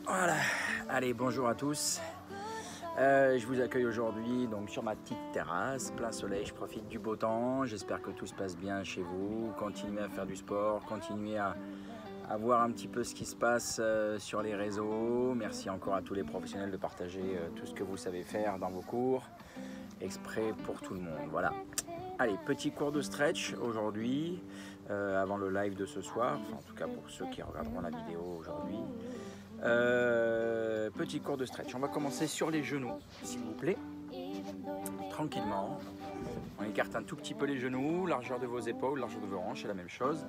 Voilà, allez, bonjour à tous. Je vous accueille aujourd'hui donc sur ma petite terrasse, plein soleil, je profite du beau temps. J'espère que tout se passe bien chez vous. Continuez à faire du sport, continuez à voir un petit peu ce qui se passe sur les réseaux. Merci encore à tous les professionnels de partager tout ce que vous savez faire dans vos cours, exprès pour tout le monde. Voilà. Allez, petit cours de stretch aujourd'hui, avant le live de ce soir, enfin en tout cas pour ceux qui regarderont la vidéo aujourd'hui. Petit cours de stretch. On va commencer sur les genoux, s'il vous plaît. Tranquillement. On écarte un tout petit peu les genoux, largeur de vos épaules, largeur de vos hanches, c'est la même chose.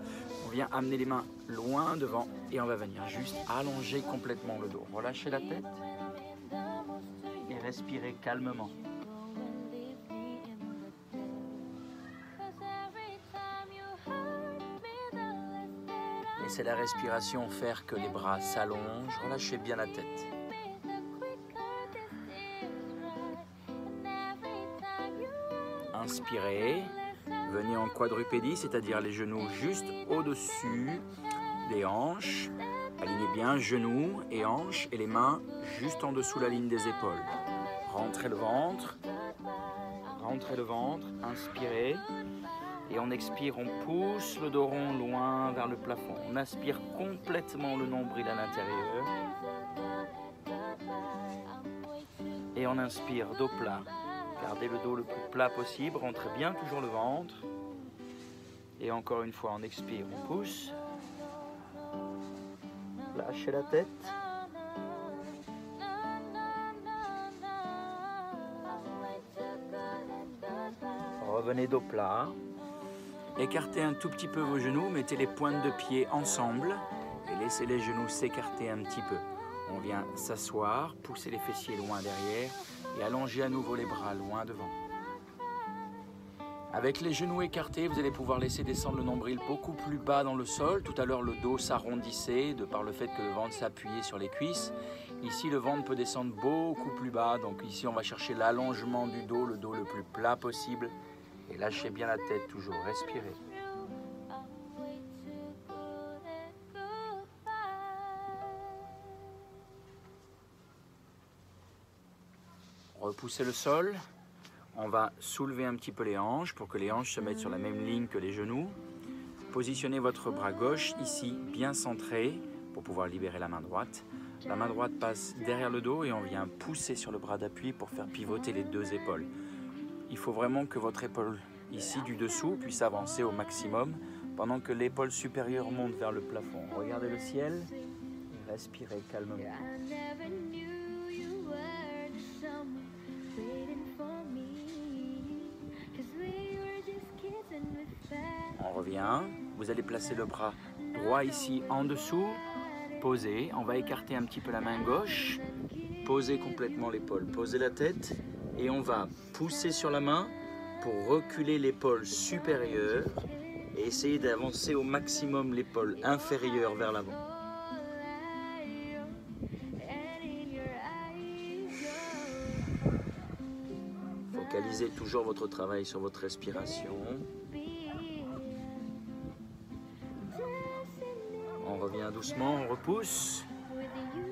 On vient amener les mains loin devant et on va venir juste allonger complètement le dos. Relâchez la tête et respirez calmement. Laissez la respiration faire que les bras s'allongent, relâchez bien la tête. Inspirez, venez en quadrupédie, c'est-à-dire les genoux juste au-dessus des hanches. Alignez bien genoux et hanches et les mains juste en dessous la ligne des épaules. Rentrez le ventre, inspirez. Et on expire, on pousse le dos rond loin vers le plafond. On aspire complètement le nombril à l'intérieur. Et on inspire, dos plat. Gardez le dos le plus plat possible, rentrez bien toujours le ventre. Et encore une fois, on expire, on pousse. Lâchez la tête. Revenez dos plat. Écartez un tout petit peu vos genoux, mettez les pointes de pied ensemble et laissez les genoux s'écarter un petit peu. On vient s'asseoir, pousser les fessiers loin derrière et allonger à nouveau les bras loin devant. Avec les genoux écartés, vous allez pouvoir laisser descendre le nombril beaucoup plus bas dans le sol. Tout à l'heure, le dos s'arrondissait de par le fait que le ventre s'appuyait sur les cuisses. Ici, le ventre peut descendre beaucoup plus bas. Donc ici, on va chercher l'allongement du dos, le dos le plus plat possible. Et lâchez bien la tête, toujours, respirez. Repoussez le sol. On va soulever un petit peu les hanches pour que les hanches se mettent sur la même ligne que les genoux. Positionnez votre bras gauche ici, bien centré, pour pouvoir libérer la main droite. La main droite passe derrière le dos et on vient pousser sur le bras d'appui pour faire pivoter les deux épaules. Il faut vraiment que votre épaule ici du dessous puisse avancer au maximum pendant que l'épaule supérieure monte vers le plafond. Regardez le ciel et respirez calmement. On revient, vous allez placer le bras droit ici en dessous, posez, on va écarter un petit peu la main gauche, posez complètement l'épaule, posez la tête et on va pousser sur la main pour reculer l'épaule supérieure et essayer d'avancer au maximum l'épaule inférieure vers l'avant. Focalisez toujours votre travail sur votre respiration. On revient doucement, on repousse.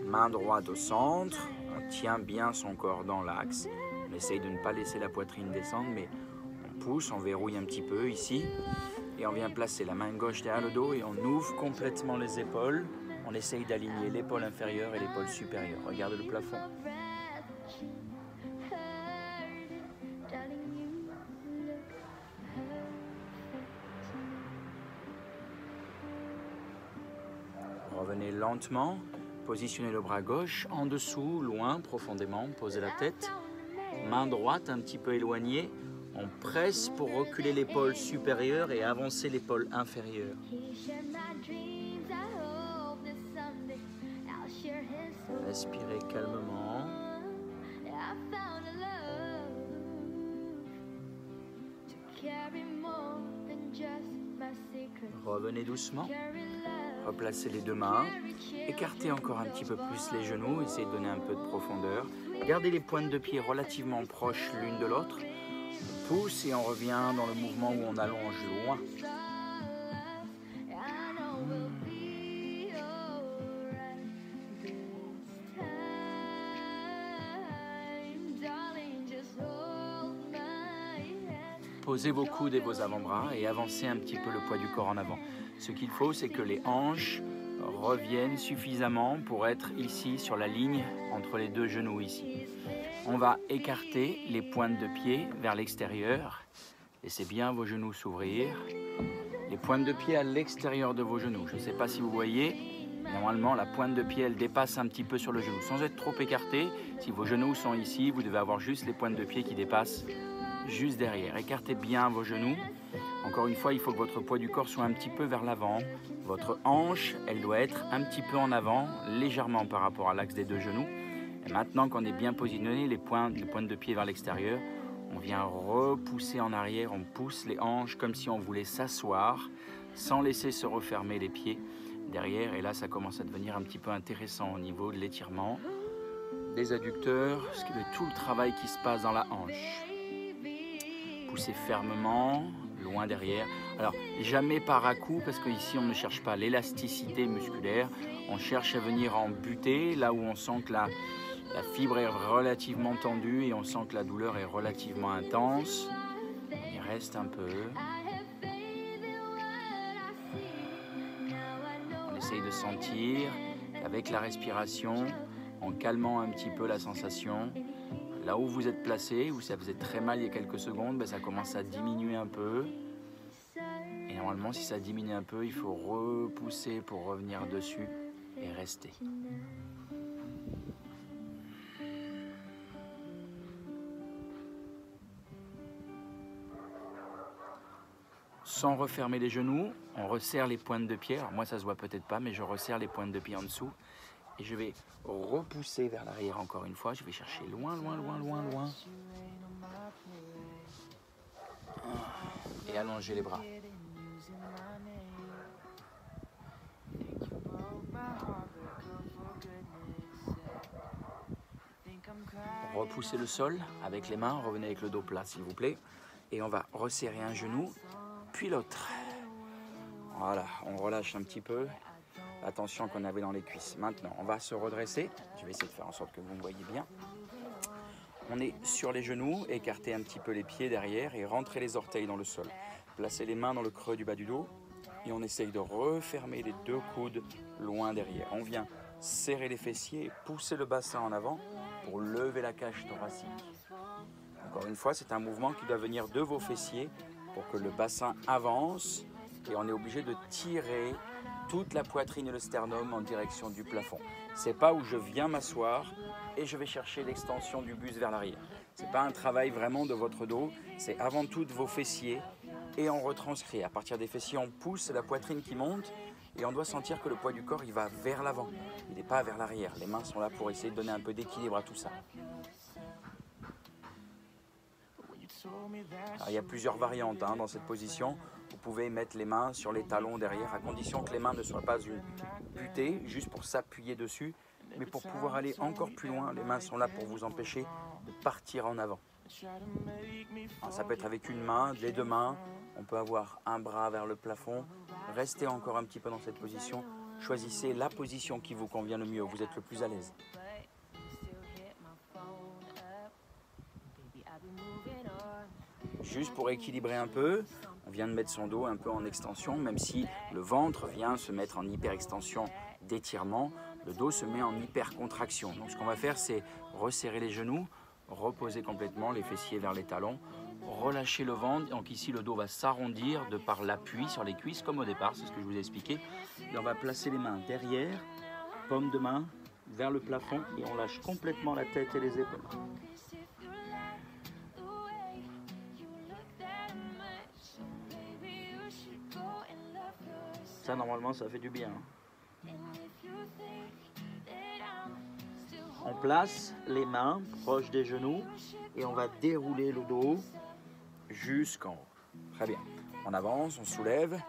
Main droite au centre, on tient bien son corps dans l'axe. On essaye de ne pas laisser la poitrine descendre, mais on pousse, on verrouille un petit peu ici. Et on vient placer la main gauche derrière le dos et on ouvre complètement les épaules. On essaye d'aligner l'épaule inférieure et l'épaule supérieure. Regardez le plafond. Revenez lentement, positionnez le bras gauche en dessous, loin, profondément, posez la tête. Main droite un petit peu éloignée, on presse pour reculer l'épaule supérieure et avancer l'épaule inférieure. Respirez calmement. Revenez doucement. Replacez les deux mains. Écartez encore un petit peu plus les genoux. Essayez de donner un peu de profondeur. Gardez les pointes de pied relativement proches l'une de l'autre. On pousse et on revient dans le mouvement où on allonge loin. Posez vos coudes et vos avant-bras et avancez un petit peu le poids du corps en avant. Ce qu'il faut, c'est que les hanches reviennent suffisamment pour être ici sur la ligne entre les deux genoux ici. On va écarter les pointes de pied vers l'extérieur. Laissez bien vos genoux s'ouvrir. Les pointes de pied à l'extérieur de vos genoux. Je ne sais pas si vous voyez, normalement la pointe de pied elle dépasse un petit peu sur le genou. Sans être trop écarté, si vos genoux sont ici, vous devez avoir juste les pointes de pied qui dépassent juste derrière. Écartez bien vos genoux. Encore une fois, il faut que votre poids du corps soit un petit peu vers l'avant. Votre hanche, elle doit être un petit peu en avant, légèrement par rapport à l'axe des deux genoux. Et maintenant qu'on est bien positionné, les pointes de pied vers l'extérieur, on vient repousser en arrière, on pousse les hanches comme si on voulait s'asseoir, sans laisser se refermer les pieds derrière. Et là, ça commence à devenir un petit peu intéressant au niveau de l'étirement des adducteurs, parce que tout le travail qui se passe dans la hanche. Poussez fermement, loin derrière. Alors, jamais par à-coups, parce qu'ici, on ne cherche pas l'élasticité musculaire. On cherche à venir en butée, là où on sent que la fibre est relativement tendue et on sent que la douleur est relativement intense. Il reste un peu. On essaye de sentir avec la respiration, en calmant un petit peu la sensation. Là où vous êtes placé, où ça faisait très mal il y a quelques secondes, ben ça commence à diminuer un peu. Et normalement, si ça diminue un peu, il faut repousser pour revenir dessus et rester. Sans refermer les genoux, on resserre les pointes de pied. Alors moi, ça se voit peut-être pas, mais je resserre les pointes de pied en dessous. Et je vais repousser vers l'arrière encore une fois. Je vais chercher loin, loin, loin, loin, loin. Et allonger les bras. Repoussez le sol avec les mains. Revenez avec le dos plat, s'il vous plaît. Et on va resserrer un genou, puis l'autre. Voilà, on relâche un petit peu la tension qu'on avait dans les cuisses. Maintenant, on va se redresser. Je vais essayer de faire en sorte que vous me voyez bien. On est sur les genoux, écartez un petit peu les pieds derrière et rentrez les orteils dans le sol. Placez les mains dans le creux du bas du dos et on essaye de refermer les deux coudes loin derrière. On vient serrer les fessiers et pousser le bassin en avant pour lever la cage thoracique. Encore une fois, c'est un mouvement qui doit venir de vos fessiers pour que le bassin avance et on est obligé de tirer toute la poitrine et le sternum en direction du plafond. C'est pas où je viens m'asseoir et je vais chercher l'extension du buste vers l'arrière. C'est pas un travail vraiment de votre dos, c'est avant tout de vos fessiers et on retranscrit. À partir des fessiers, on pousse la poitrine qui monte et on doit sentir que le poids du corps il va vers l'avant, il n'est pas vers l'arrière. Les mains sont là pour essayer de donner un peu d'équilibre à tout ça. Alors, il y a plusieurs variantes dans cette position. Vous pouvez mettre les mains sur les talons derrière, à condition que les mains ne soient pas butées, juste pour s'appuyer dessus. Mais pour pouvoir aller encore plus loin, les mains sont là pour vous empêcher de partir en avant. Alors, ça peut être avec une main, les deux mains. On peut avoir un bras vers le plafond. Restez encore un petit peu dans cette position. Choisissez la position qui vous convient le mieux, où vous êtes le plus à l'aise. Juste pour équilibrer un peu, on vient de mettre son dos un peu en extension, même si le ventre vient se mettre en hyper-extension d'étirement, le dos se met en hyper-contraction. Donc ce qu'on va faire, c'est resserrer les genoux, reposer complètement les fessiers vers les talons, relâcher le ventre. Donc ici, le dos va s'arrondir de par l'appui sur les cuisses, comme au départ, c'est ce que je vous ai expliqué. Et on va placer les mains derrière, paume de main vers le plafond, et on lâche complètement la tête et les épaules. Ça, normalement, ça fait du bien. On place les mains proches des genoux et on va dérouler le dos jusqu'en haut. Très bien. On avance, on soulève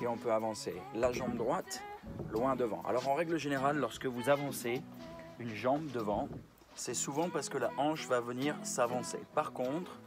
et on peut avancer la jambe droite loin devant. Alors, en règle générale, lorsque vous avancez une jambe devant, c'est souvent parce que la hanche va venir s'avancer. Par contre,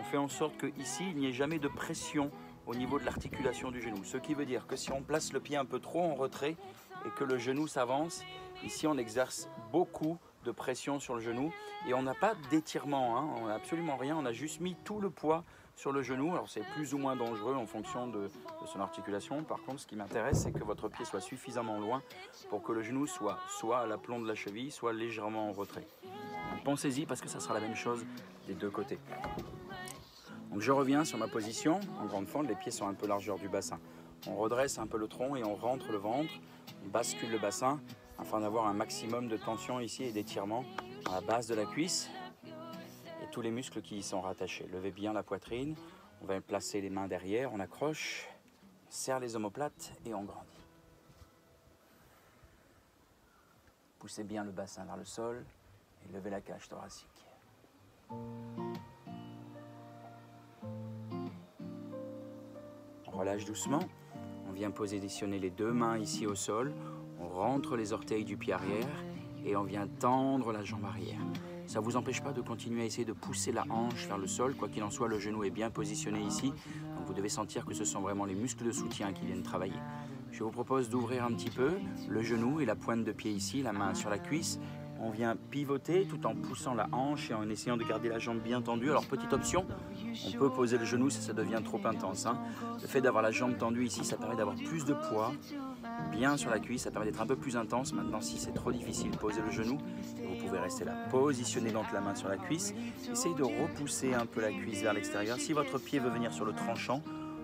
on fait en sorte qu'ici, il n'y ait jamais de pression au niveau de l'articulation du genou. Ce qui veut dire que si on place le pied un peu trop en retrait et que le genou s'avance, ici on exerce beaucoup de pression sur le genou et on n'a pas d'étirement, on n'a absolument rien, on a juste mis tout le poids sur le genou. Alors c'est plus ou moins dangereux en fonction de son articulation. Par contre, ce qui m'intéresse, c'est que votre pied soit suffisamment loin pour que le genou soit à l'aplomb de la cheville, soit légèrement en retrait. Pensez-y parce que ça sera la même chose des deux côtés. Donc je reviens sur ma position en grande fente, les pieds sont un peu largeur du bassin. On redresse un peu le tronc et on rentre le ventre, on bascule le bassin afin d'avoir un maximum de tension ici et d'étirement à la base de la cuisse et tous les muscles qui y sont rattachés. Levez bien la poitrine, on va placer les mains derrière, on accroche, on serre les omoplates et on grandit. Poussez bien le bassin vers le sol et levez la cage thoracique. On relâche doucement, on vient positionner les deux mains ici au sol, on rentre les orteils du pied arrière et on vient tendre la jambe arrière. Ça ne vous empêche pas de continuer à essayer de pousser la hanche vers le sol, quoi qu'il en soit, le genou est bien positionné ici, donc vous devez sentir que ce sont vraiment les muscles de soutien qui viennent travailler. Je vous propose d'ouvrir un petit peu le genou et la pointe de pied ici, la main sur la cuisse. On vient pivoter tout en poussant la hanche et en essayant de garder la jambe bien tendue. Alors petite option, on peut poser le genou si ça devient trop intense. Le fait d'avoir la jambe tendue ici, ça permet d'avoir plus de poids bien sur la cuisse, ça permet d'être un peu plus intense. Maintenant, si c'est trop difficile, posez le genou. Vous pouvez rester là. Positionnez donc la main sur la cuisse. Essayez de repousser un peu la cuisse vers l'extérieur. Si votre pied veut venir sur le tranchant,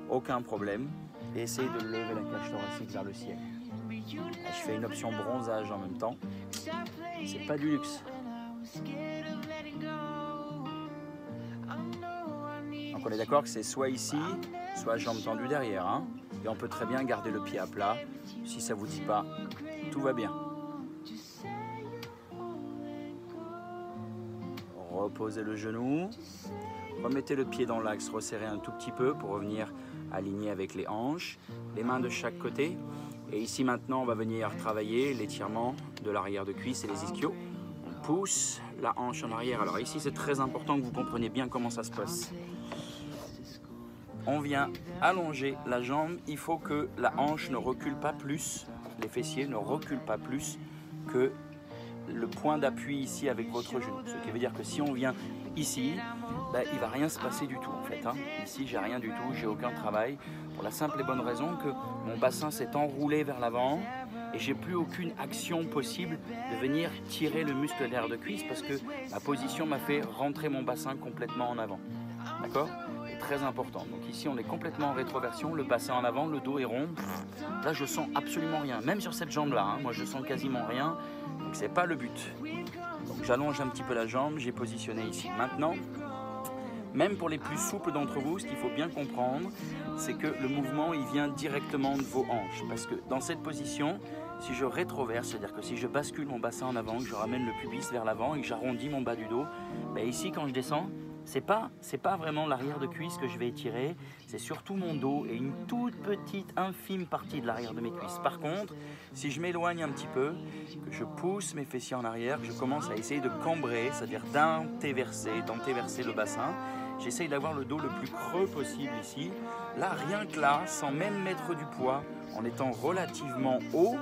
aucun problème. Et essayez de lever la cage thoracique vers le ciel. Là, je fais une option bronzage en même temps. C'est pas du luxe. Donc on est d'accord que c'est soit ici, soit jambe tendue derrière. Et on peut très bien garder le pied à plat. Si ça vous dit pas, tout va bien. Reposez le genou. Remettez le pied dans l'axe, resserrez un tout petit peu pour revenir aligné avec les hanches. Les mains de chaque côté. Et ici maintenant, on va venir travailler l'étirement de l'arrière de cuisse et les ischios. On pousse la hanche en arrière. Alors ici, c'est très important que vous compreniez bien comment ça se passe. On vient allonger la jambe. Il faut que la hanche ne recule pas plus, les fessiers ne reculent pas plus que le point d'appui ici avec votre genou. Ce qui veut dire que si on vient ici, il ne va rien se passer du tout en fait. Ici, j'ai rien du tout, j'ai aucun travail. Pour la simple et bonne raison que mon bassin s'est enroulé vers l'avant et j'ai plus aucune action possible de venir tirer le muscle derrière de cuisse parce que ma position m'a fait rentrer mon bassin complètement en avant. D'accord ? C'est très important. Donc ici, on est complètement en rétroversion, le bassin en avant, le dos est rond. Là, je sens absolument rien. Même sur cette jambe-là, moi, je sens quasiment rien. Donc, c'est pas le but. Donc, j'allonge un petit peu la jambe, j'ai positionné ici. Maintenant, même pour les plus souples d'entre vous, ce qu'il faut bien comprendre, c'est que le mouvement, il vient directement de vos hanches. Parce que dans cette position, si je rétroverse, c'est-à-dire que si je bascule mon bassin en avant, que je ramène le pubis vers l'avant et que j'arrondis mon bas du dos, ici, quand je descends, c'est pas vraiment l'arrière de cuisse que je vais étirer, c'est surtout mon dos et une toute petite, infime partie de l'arrière de mes cuisses. Par contre, si je m'éloigne un petit peu, que je pousse mes fessiers en arrière, que je commence à essayer de cambrer, c'est-à-dire d'antéverser le bassin, j'essaye d'avoir le dos le plus creux possible ici. Là, rien que là, sans même mettre du poids, en étant relativement haut,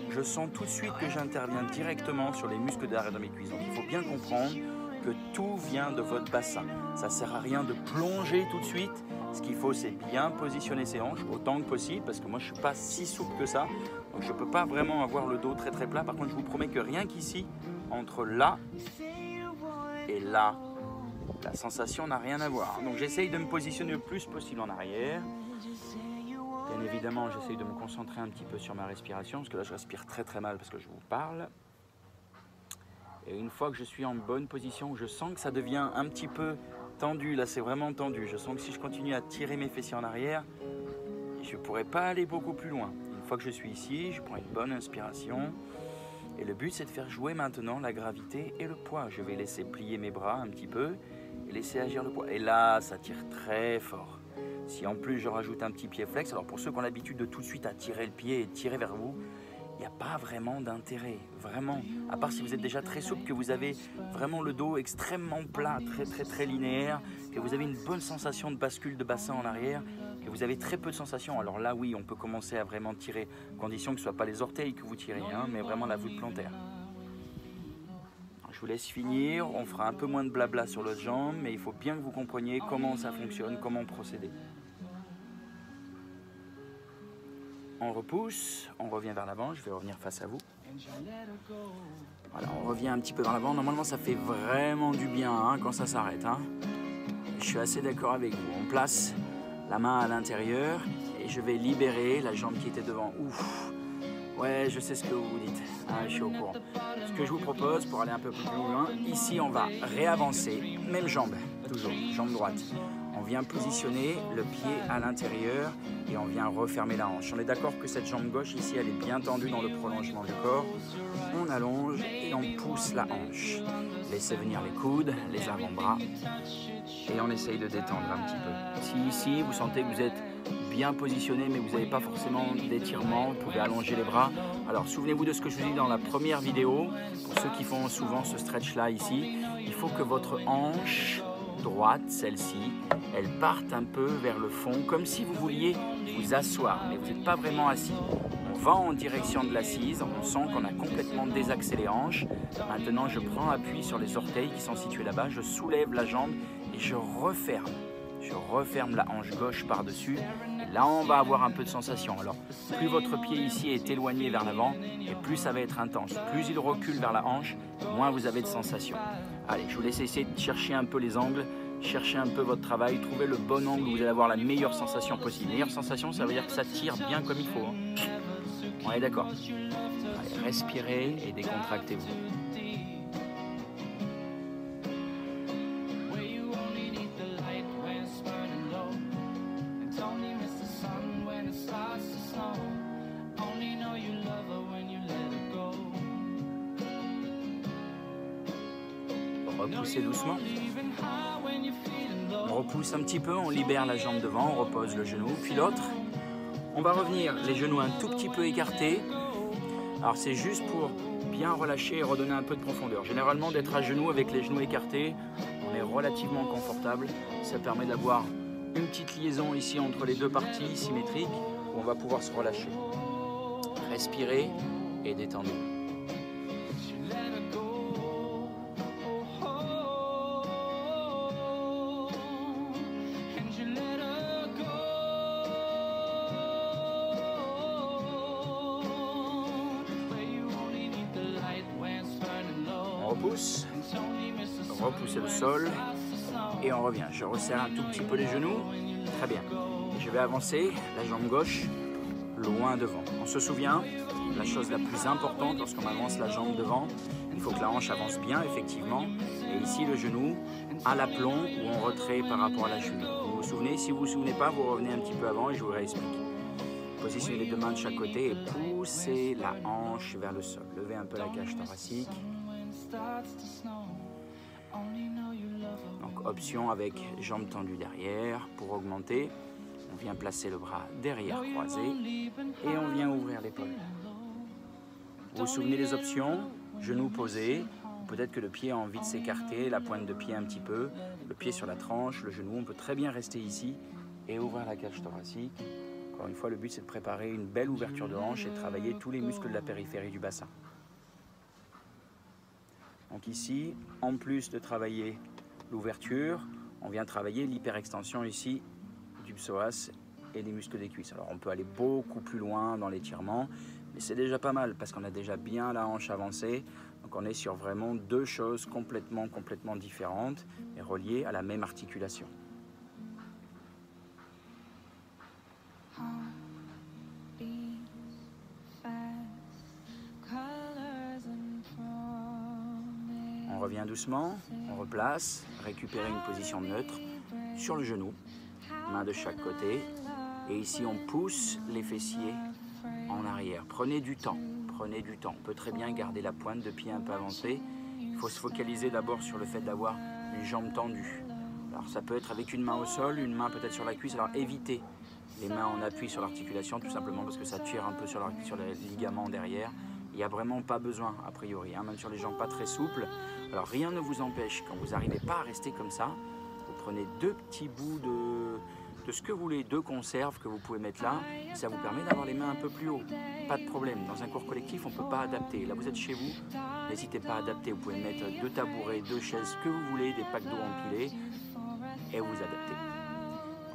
je sens tout de suite que j'interviens directement sur les muscles de l'arrière de mes cuisses. Donc il faut bien comprendre que tout vient de votre bassin. Ça ne sert à rien de plonger tout de suite. Ce qu'il faut, c'est bien positionner ses hanches autant que possible, parce que moi, je ne suis pas si souple que ça. Donc, je ne peux pas vraiment avoir le dos très très plat. Par contre, je vous promets que rien qu'ici, entre là et là, la sensation n'a rien à voir. Donc, j'essaye de me positionner le plus possible en arrière. Bien évidemment, j'essaye de me concentrer un petit peu sur ma respiration, parce que là, je respire très très mal parce que je vous parle. Et une fois que je suis en bonne position, je sens que ça devient un petit peu tendu. Là, c'est vraiment tendu. Je sens que si je continue à tirer mes fessiers en arrière, je ne pourrai pas aller beaucoup plus loin. Une fois que je suis ici, je prends une bonne inspiration. Et le but, c'est de faire jouer maintenant la gravité et le poids. Je vais laisser plier mes bras un petit peu et laisser agir le poids. Et là, ça tire très fort. Si en plus, je rajoute un petit pied flex, alors pour ceux qui ont l'habitude de tout de suite à tirer le pied et de tirer vers vous, il n'y a pas vraiment d'intérêt, vraiment. À part si vous êtes déjà très souple, que vous avez vraiment le dos extrêmement plat, très très très linéaire, que vous avez une bonne sensation de bascule de bassin en arrière, que vous avez très peu de sensations. Alors là, oui, on peut commencer à vraiment tirer, à condition que ce ne soit pas les orteils que vous tirez, mais vraiment la voûte plantaire. Je Je vous laisse finir, on fera un peu moins de blabla sur l'autre jambe, mais il faut bien que vous compreniez comment ça fonctionne, comment procéder. On repousse, on revient vers l'avant, je vais revenir face à vous. Voilà, on revient un petit peu vers l'avant. Normalement, ça fait vraiment du bien hein, quand ça s'arrête. Hein. Je suis assez d'accord avec vous. On place la main à l'intérieur et je vais libérer la jambe qui était devant. Ouf. Ouais, je sais ce que vous vous dites. Ah, je suis au courant. Ce que je vous propose, pour aller un peu plus loin, ici, on va réavancer. Même jambe, toujours, jambe droite. On vient positionner le pied à l'intérieur et on vient refermer la hanche. On est d'accord que cette jambe gauche ici, elle est bien tendue dans le prolongement du corps. On allonge et on pousse la hanche. Laissez venir les coudes, les avant-bras et on essaye de détendre un petit peu. Si ici, vous sentez que vous êtes bien positionné mais vous n'avez pas forcément d'étirement, vous pouvez allonger les bras. Alors souvenez-vous de ce que je vous dis dans la première vidéo. Pour ceux qui font souvent ce stretch là ici, il faut que votre hanche droite, celle-ci, elle parte un peu vers le fond, comme si vous vouliez vous asseoir, mais vous n'êtes pas vraiment assis. On va en direction de l'assise, on sent qu'on a complètement désaxé les hanches. Maintenant, je prends appui sur les orteils qui sont situés là-bas, je soulève la jambe et je referme. Je referme la hanche gauche par-dessus. Et là, on va avoir un peu de sensation. Alors, plus votre pied ici est éloigné vers l'avant, et plus ça va être intense. Plus il recule vers la hanche, moins vous avez de sensation. Allez, je vous laisse essayer de chercher un peu les angles, chercher un peu votre travail, trouver le bon angle où vous allez avoir la meilleure sensation possible. Meilleure sensation, ça veut dire que ça tire bien comme il faut. Hein. On est d'accord. Allez, respirez et décontractez-vous. Repoussez doucement. On repousse un petit peu, on libère la jambe devant, on repose le genou, puis l'autre. On va revenir les genoux un tout petit peu écartés. Alors c'est juste pour bien relâcher et redonner un peu de profondeur. Généralement d'être à genoux avec les genoux écartés, on est relativement confortable. Ça permet d'avoir une petite liaison ici entre les deux parties symétriques où on va pouvoir se relâcher. Respirez et détendez-vous. Repousse, repoussez le sol et on revient. Je resserre un tout petit peu les genoux, très bien. Je vais avancer la jambe gauche loin devant. On se souvient, la chose la plus importante lorsqu'on avance la jambe devant, il faut que la hanche avance bien effectivement. Et ici le genou à l'aplomb ou en retrait par rapport à la cheville. Vous vous souvenez? Si vous ne vous souvenez pas, vous revenez un petit peu avant et je vous réexplique. Positionnez les deux mains de chaque côté et poussez la hanche vers le sol. Levez un peu la cage thoracique. Donc option avec jambes tendues derrière. Pour augmenter, on vient placer le bras derrière croisé et on vient ouvrir l'épaule. Vous vous souvenez des options? Genoux posés, peut-être que le pied a envie de s'écarter, la pointe de pied un petit peu, le pied sur la tranche, le genou, on peut très bien rester ici et ouvrir la cage thoracique. Encore une fois, le but c'est de préparer une belle ouverture de hanche et de travailler tous les muscles de la périphérie du bassin. Donc ici, en plus de travailler l'ouverture, on vient travailler l'hyperextension ici du psoas et des muscles des cuisses. Alors on peut aller beaucoup plus loin dans l'étirement, mais c'est déjà pas mal parce qu'on a déjà bien la hanche avancée. Donc on est sur vraiment deux choses complètement différentes et reliées à la même articulation. On revient doucement, on replace, récupérer une position neutre sur le genou, main de chaque côté. Et ici, on pousse les fessiers en arrière. Prenez du temps, prenez du temps. On peut très bien garder la pointe de pied un peu avancée. Il faut se focaliser d'abord sur le fait d'avoir une jambe tendue. Alors ça peut être avec une main au sol, une main peut-être sur la cuisse. Alors évitez les mains en appui sur l'articulation, tout simplement parce que ça tire un peu sur les ligaments derrière. Il n'y a vraiment pas besoin, a priori, hein, même sur les jambes pas très souples. Alors rien ne vous empêche, quand vous n'arrivez pas à rester comme ça, vous prenez deux petits bouts de ce que vous voulez, deux conserves que vous pouvez mettre là, et ça vous permet d'avoir les mains un peu plus haut. pas de problème. Dans un cours collectif, on ne peut pas adapter. Là, vous êtes chez vous, n'hésitez pas à adapter. Vous pouvez mettre 2 tabourets, 2 chaises, ce que vous voulez, des packs d'eau empilés, et vous adaptez.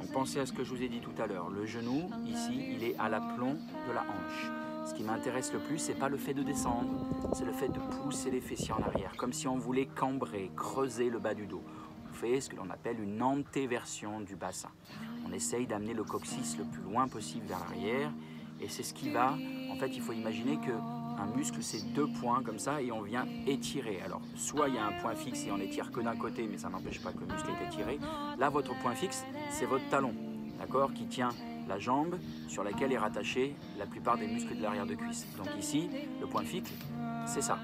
Donc pensez à ce que je vous ai dit tout à l'heure. Le genou, ici, il est à l'aplomb de la hanche. Ce qui m'intéresse le plus, ce n'est pas le fait de descendre, c'est le fait de pousser les fessiers en arrière, comme si on voulait cambrer, creuser le bas du dos. On fait ce que l'on appelle une antéversion du bassin. On essaye d'amener le coccyx le plus loin possible vers l'arrière, et c'est ce qui va, en fait, il faut imaginer qu'un muscle, c'est 2 points comme ça, et on vient étirer. Alors, soit il y a un point fixe et on étire que d'un côté, mais ça n'empêche pas que le muscle est étiré. Là, votre point fixe, c'est votre talon, d'accord, qui tient la jambe sur laquelle est rattaché la plupart des muscles de l'arrière de cuisse. Donc ici, le point fixe, c'est ça.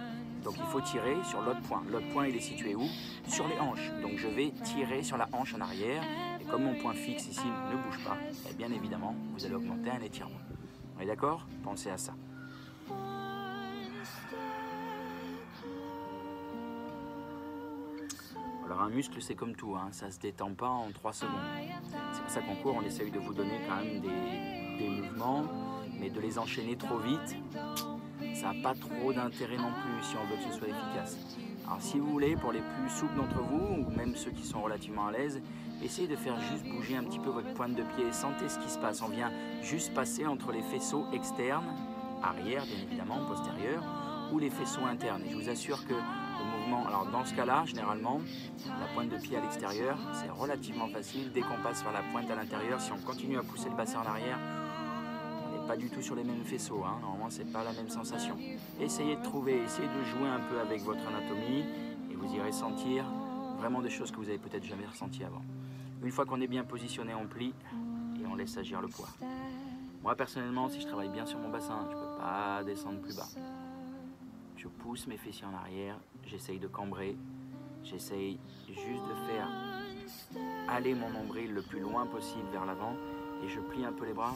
Donc il faut tirer sur l'autre point. L'autre point, il est situé où? Sur les hanches. Donc je vais tirer sur la hanche en arrière. Et comme mon point fixe ici ne bouge pas, et bien évidemment, vous allez augmenter un étirement. On est d'accord? Pensez à ça. Alors un muscle, c'est comme tout, hein, ça ne se détend pas en 3 secondes. C'est pour ça qu'en cours, on essaye de vous donner quand même des mouvements, mais de les enchaîner trop vite, ça n'a pas trop d'intérêt non plus si on veut que ce soit efficace. Alors si vous voulez, pour les plus souples d'entre vous, ou même ceux qui sont relativement à l'aise, essayez de faire juste bouger un petit peu votre pointe de pied, sentez ce qui se passe. On vient juste passer entre les faisceaux externes, arrière bien évidemment, postérieur, ou les faisceaux internes. Et je vous assure que le mouvement, alors dans ce cas-là, généralement, la pointe de pied à l'extérieur, c'est relativement facile. Dès qu'on passe vers la pointe à l'intérieur, si on continue à pousser le bassin en arrière, on n'est pas du tout sur les mêmes faisceaux. Hein. Normalement, c'est pas la même sensation. Essayez de trouver, essayez de jouer un peu avec votre anatomie et vous irez sentir vraiment des choses que vous avez peut-être jamais ressenties avant. Une fois qu'on est bien positionné, on plie et on laisse agir le poids. Moi, personnellement, si je travaille bien sur mon bassin, je ne peux pas descendre plus bas. Je pousse mes fessiers en arrière, j'essaye de cambrer, j'essaye juste de faire aller mon nombril le plus loin possible vers l'avant et je plie un peu les bras.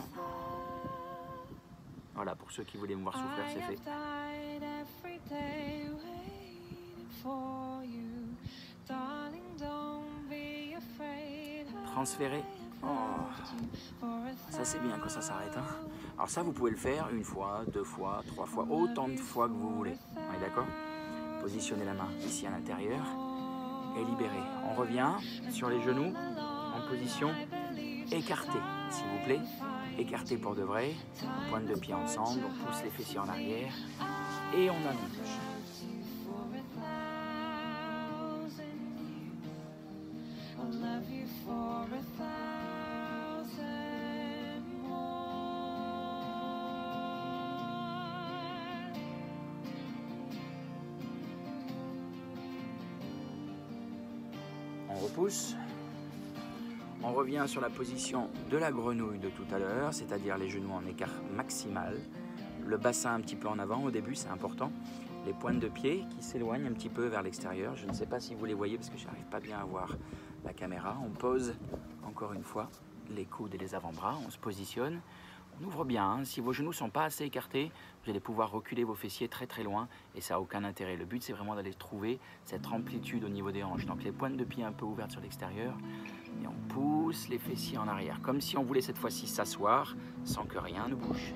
Voilà, pour ceux qui voulaient me voir souffrir, c'est fait. Transférer. Oh. Ça c'est bien quand ça s'arrête. Hein. Alors ça vous pouvez le faire 1 fois, 2 fois, 3 fois, autant de fois que vous voulez. On est d'accord? Positionnez la main ici à l'intérieur et libérez. On revient sur les genoux en position écartée, s'il vous plaît. Écartée pour de vrai. Pointe de pied ensemble, on pousse les fessiers en arrière et on allonge. On repousse. On revient sur la position de la grenouille de tout à l'heure, c'est-à-dire les genoux en écart maximal. Le bassin un petit peu en avant au début, c'est important. Les pointes de pied qui s'éloignent un petit peu vers l'extérieur. Je ne sais pas si vous les voyez parce que je n'arrive pas bien à voir la caméra. On pose encore une fois les coudes et les avant-bras. On se positionne. On ouvre bien. Hein. Si vos genoux ne sont pas assez écartés, vous allez pouvoir reculer vos fessiers très très loin et ça n'a aucun intérêt. Le but, c'est vraiment d'aller trouver cette amplitude au niveau des hanches. Donc les pointes de pied un peu ouvertes sur l'extérieur et on pousse les fessiers en arrière. Comme si on voulait cette fois-ci s'asseoir sans que rien ne bouge.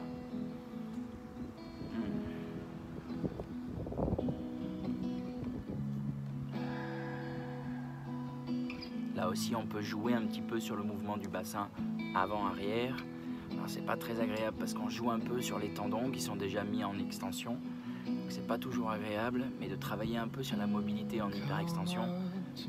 Là aussi, on peut jouer un petit peu sur le mouvement du bassin avant-arrière. Alors, c'est pas très agréable parce qu'on joue un peu sur les tendons qui sont déjà mis en extension. C'est pas toujours agréable, mais de travailler un peu sur la mobilité en hyper-extension,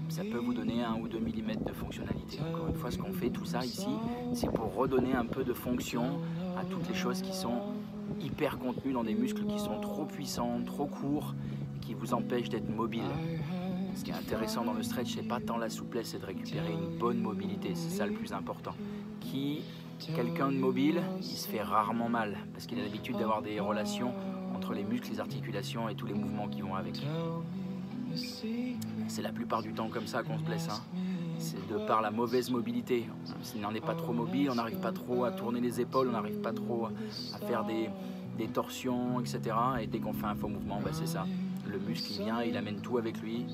ça peut vous donner 1 ou 2 mm de fonctionnalité. Encore une fois, ce qu'on fait, tout ça ici, c'est pour redonner un peu de fonction à toutes les choses qui sont hyper contenues dans des muscles qui sont trop puissants, trop courts, et qui vous empêchent d'être mobile. Ce qui est intéressant dans le stretch, c'est pas tant la souplesse, c'est de récupérer une bonne mobilité. C'est ça le plus important. Quelqu'un de mobile, il se fait rarement mal parce qu'il a l'habitude d'avoir des relations entre les muscles, les articulations et tous les mouvements qui vont avec. C'est la plupart du temps comme ça qu'on se blesse. Hein. C'est de par la mauvaise mobilité. Si on n'est pas trop mobile, on n'arrive pas trop à tourner les épaules, on n'arrive pas trop à faire des torsions, etc. Et dès qu'on fait un faux mouvement, bah c'est ça. Le muscle, il vient, il amène tout avec lui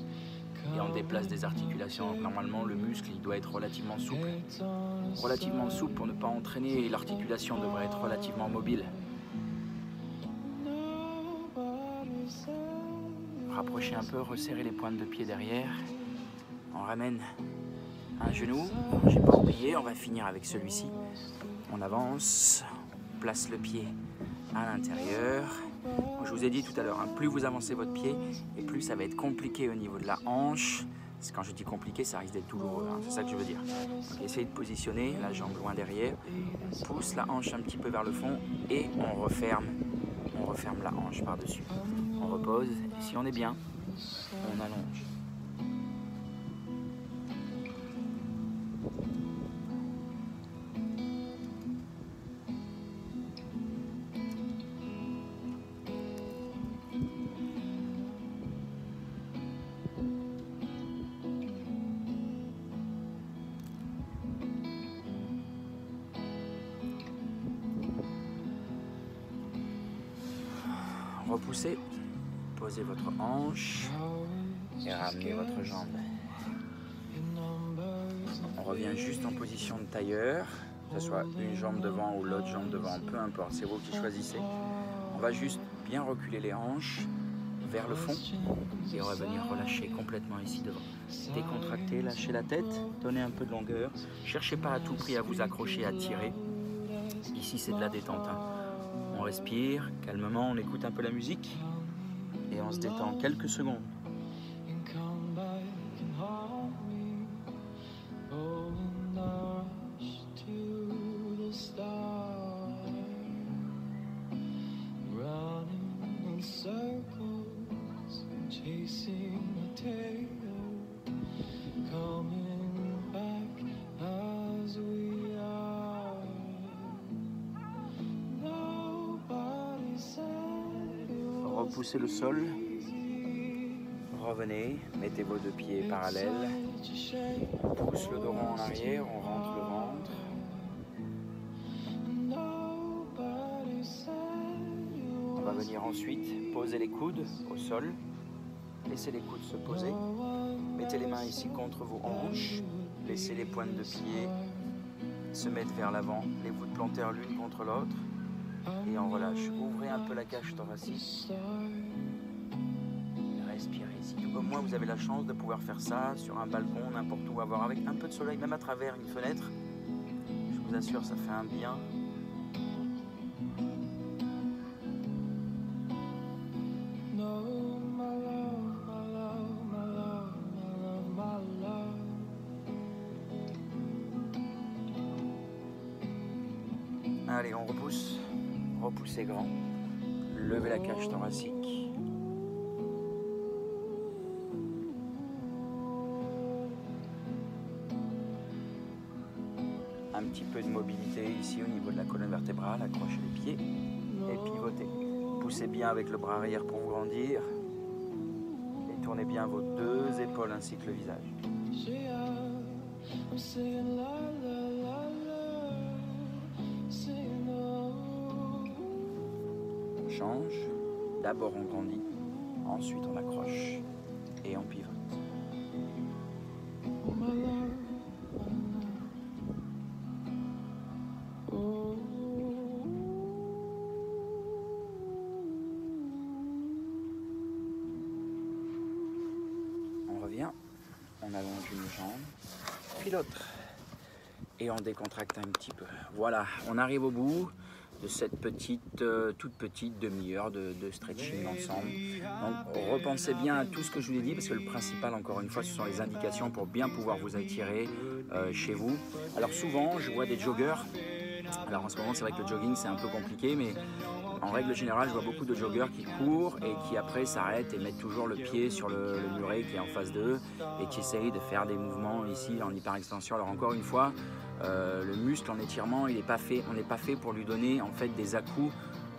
et on déplace des articulations. Donc, normalement, le muscle, il doit être relativement souple. Relativement souple pour ne pas entraîner et l'articulation devrait être relativement mobile. rapprocher un peu, resserrer les pointes de pied derrière. On ramène un genou, j'ai pas oublié, on va finir avec celui-ci. On avance, on place le pied à l'intérieur. Je vous ai dit tout à l'heure, hein, plus vous avancez votre pied et plus ça va être compliqué au niveau de la hanche. Parce que quand je dis compliqué, ça risque d'être douloureux, hein, c'est ça que je veux dire. Donc essayez de positionner la jambe loin derrière, on pousse la hanche un petit peu vers le fond et on referme la hanche par-dessus. On repose et si on est bien, on allonge. Repoussez, posez votre hanche et ramenez votre jambe. On revient juste en position de tailleur, que ce soit une jambe devant ou l'autre jambe devant, peu importe, c'est vous qui choisissez. On va juste bien reculer les hanches vers le fond et on va venir relâcher complètement ici devant. Décontractez, lâchez la tête, donnez un peu de longueur. Cherchez pas à tout prix à vous accrocher, à tirer. Ici c'est de la détente, hein. On respire calmement, on écoute un peu la musique et on se détend quelques secondes. Repoussez le sol, revenez, mettez vos deux pieds parallèles, on pousse le dos rond en arrière, on rentre le ventre. On va venir ensuite poser les coudes au sol, laissez les coudes se poser, mettez les mains ici contre vos hanches, laissez les pointes de pied se mettre vers l'avant, les voûtes plantaires l'une contre l'autre. Et on relâche. Ouvrez un peu la cage thoracique. Respirez. Si tout comme moi, vous avez la chance de pouvoir faire ça sur un balcon, n'importe où, avoir avec un peu de soleil, même à travers une fenêtre, je vous assure, ça fait un bien. Allez, on repousse. Repoussez grand, levez la cage thoracique. Un petit peu de mobilité ici au niveau de la colonne vertébrale, accrochez les pieds et pivotez. Poussez bien avec le bras arrière pour vous grandir et tournez bien vos deux épaules ainsi que le visage. Change, d'abord on grandit, ensuite on accroche et on pivote. On revient, on allonge une jambe, puis l'autre et on décontracte un petit peu. Voilà, on arrive au bout de cette toute petite demi-heure de stretching ensemble. Donc repensez bien à tout ce que je vous ai dit parce que le principal, encore une fois, ce sont les indications pour bien pouvoir vous étirer chez vous. Alors souvent, je vois des joggeurs. Alors en ce moment, c'est vrai que le jogging, c'est un peu compliqué, mais en règle générale, je vois beaucoup de joggeurs qui courent et qui après s'arrêtent et mettent toujours le pied sur le muret qui est en face d'eux et qui essayent de faire des mouvements ici en hyperextension. Alors encore une fois, le muscle en étirement, on n'est pas fait pour lui donner en fait des à-coups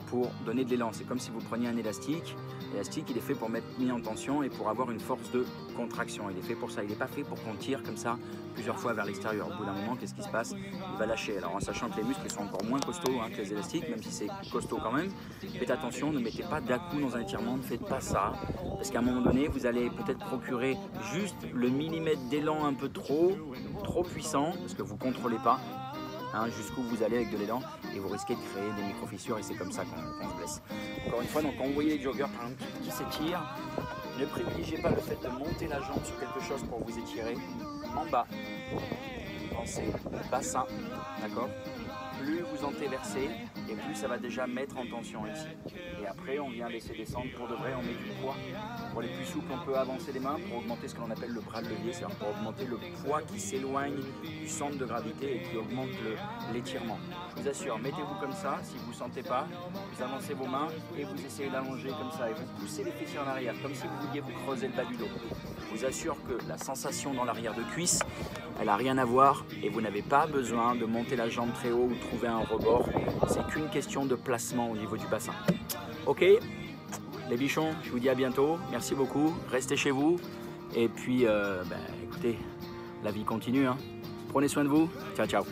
pour donner de l'élan. C'est comme si vous preniez un élastique. L'élastique, il est fait pour mettre mis en tension et pour avoir une force de contraction. Il est fait pour ça. Il n'est pas fait pour qu'on tire comme ça plusieurs fois vers l'extérieur. Au bout d'un moment, qu'est-ce qui se passe? Il va lâcher. Alors en sachant que les muscles sont encore moins costauds que les élastiques, même si c'est costaud quand même, faites attention, ne mettez pas d'à-coups dans un étirement, ne faites pas ça. Parce qu'à un moment donné, vous allez peut-être procurer juste le millimètre d'élan un peu trop puissant, parce que vous ne contrôlez pas. Jusqu'où vous allez avec de l'élan et vous risquez de créer des micro-fissures et c'est comme ça qu'on se blesse. Encore une fois, donc quand vous voyez les joggeurs par exemple, qui s'étirent, Ne privilégiez pas le fait de monter la jambe sur quelque chose pour vous étirer. En bas, pensez bassin, d'accord? Plus vous entéversez et plus ça va déjà mettre en tension ici. Et après, on vient laisser descendre pour de vrai, on met du poids. Pour les plus souples, on peut avancer les mains pour augmenter ce que l'on appelle le bras de levier, c'est-à-dire pour augmenter le poids qui s'éloigne du centre de gravité et qui augmente l'étirement. Je vous assure, mettez-vous comme ça, si vous ne sentez pas, vous avancez vos mains et vous essayez d'allonger comme ça et vous poussez les fessiers en arrière, comme si vous vouliez vous creuser le bas du dos. Je vous assure que la sensation dans l'arrière de cuisse, elle n'a rien à voir et vous n'avez pas besoin de monter la jambe très haut ou de trouver un rebord. C'est qu'une question de placement au niveau du bassin. Ok, les bichons, je vous dis à bientôt. Merci beaucoup. Restez chez vous. Et puis, écoutez, la vie continue. Hein. Prenez soin de vous. Ciao, ciao.